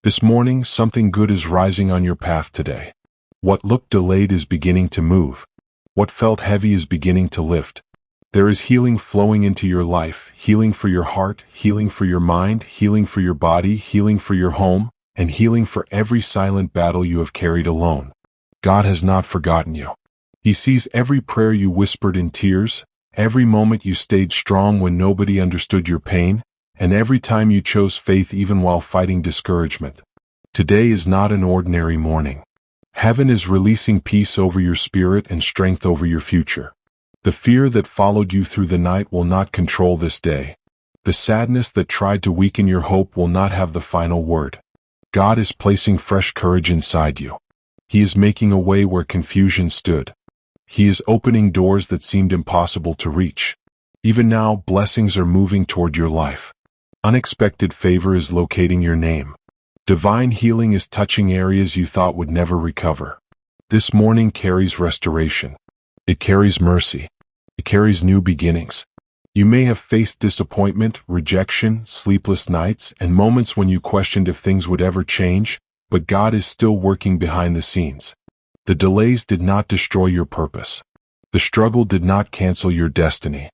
This morning, something good is rising on your path today. What looked delayed is beginning to move. What felt heavy is beginning to lift. There is healing flowing into your life, healing for your heart, healing for your mind, healing for your body, healing for your home, and healing for every silent battle you have carried alone. God has not forgotten you. He sees every prayer you whispered in tears, every moment you stayed strong when nobody understood your pain, and every time you chose faith even while fighting discouragement. Today is not an ordinary morning. Heaven is releasing peace over your spirit and strength over your future. The fear that followed you through the night will not control this day. The sadness that tried to weaken your hope will not have the final word. God is placing fresh courage inside you. He is making a way where confusion stood. He is opening doors that seemed impossible to reach. Even now, blessings are moving toward your life. Unexpected favor is locating your name. Divine healing is touching areas you thought would never recover. This morning carries restoration. It carries mercy. It carries new beginnings. You may have faced disappointment, rejection, sleepless nights, and moments when you questioned if things would ever change, but God is still working behind the scenes. The delays did not destroy your purpose. The struggle did not cancel your destiny.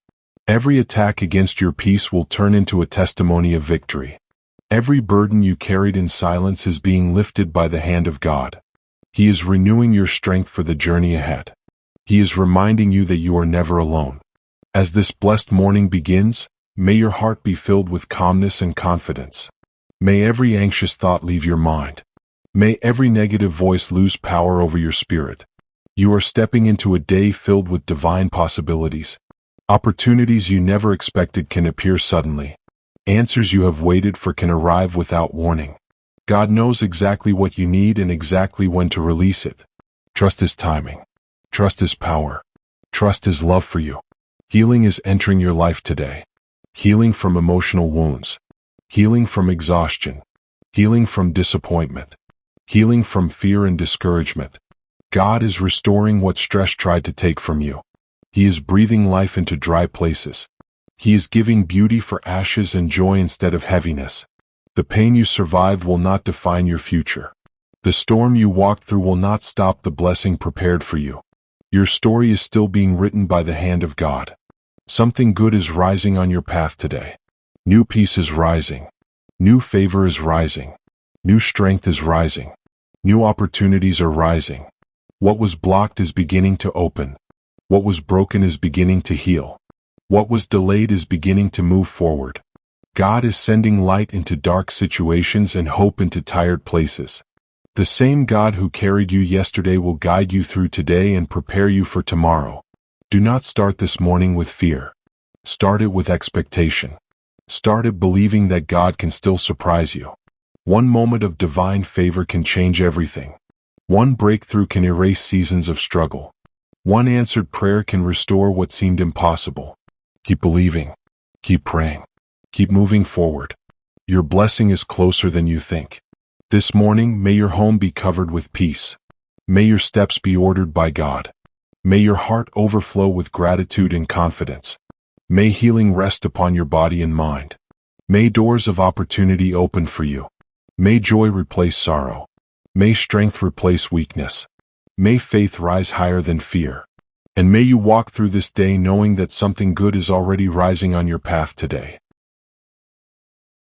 Every attack against your peace will turn into a testimony of victory. Every burden you carried in silence is being lifted by the hand of God. He is renewing your strength for the journey ahead. He is reminding you that you are never alone. As this blessed morning begins, may your heart be filled with calmness and confidence. May every anxious thought leave your mind. May every negative voice lose power over your spirit. You are stepping into a day filled with divine possibilities. Opportunities you never expected can appear suddenly. Answers you have waited for can arrive without warning. God knows exactly what you need and exactly when to release it. Trust His timing. Trust His power. Trust His love for you. Healing is entering your life today. Healing from emotional wounds. Healing from exhaustion. Healing from disappointment. Healing from fear and discouragement. God is restoring what stress tried to take from you. He is breathing life into dry places. He is giving beauty for ashes and joy instead of heaviness. The pain you survived will not define your future. The storm you walked through will not stop the blessing prepared for you. Your story is still being written by the hand of God. Something good is rising on your path today. New peace is rising. New favor is rising. New strength is rising. New opportunities are rising. What was blocked is beginning to open. What was broken is beginning to heal. What was delayed is beginning to move forward. God is sending light into dark situations and hope into tired places. The same God who carried you yesterday will guide you through today and prepare you for tomorrow. Do not start this morning with fear. Start it with expectation. Start it believing that God can still surprise you. One moment of divine favor can change everything. One breakthrough can erase seasons of struggle. One answered prayer can restore what seemed impossible. Keep believing. Keep praying. Keep moving forward. Your blessing is closer than you think. This morning, may your home be covered with peace. May your steps be ordered by God. May your heart overflow with gratitude and confidence. May healing rest upon your body and mind. May doors of opportunity open for you. May joy replace sorrow. May strength replace weakness. May faith rise higher than fear. And may you walk through this day knowing that something good is already rising on your path today.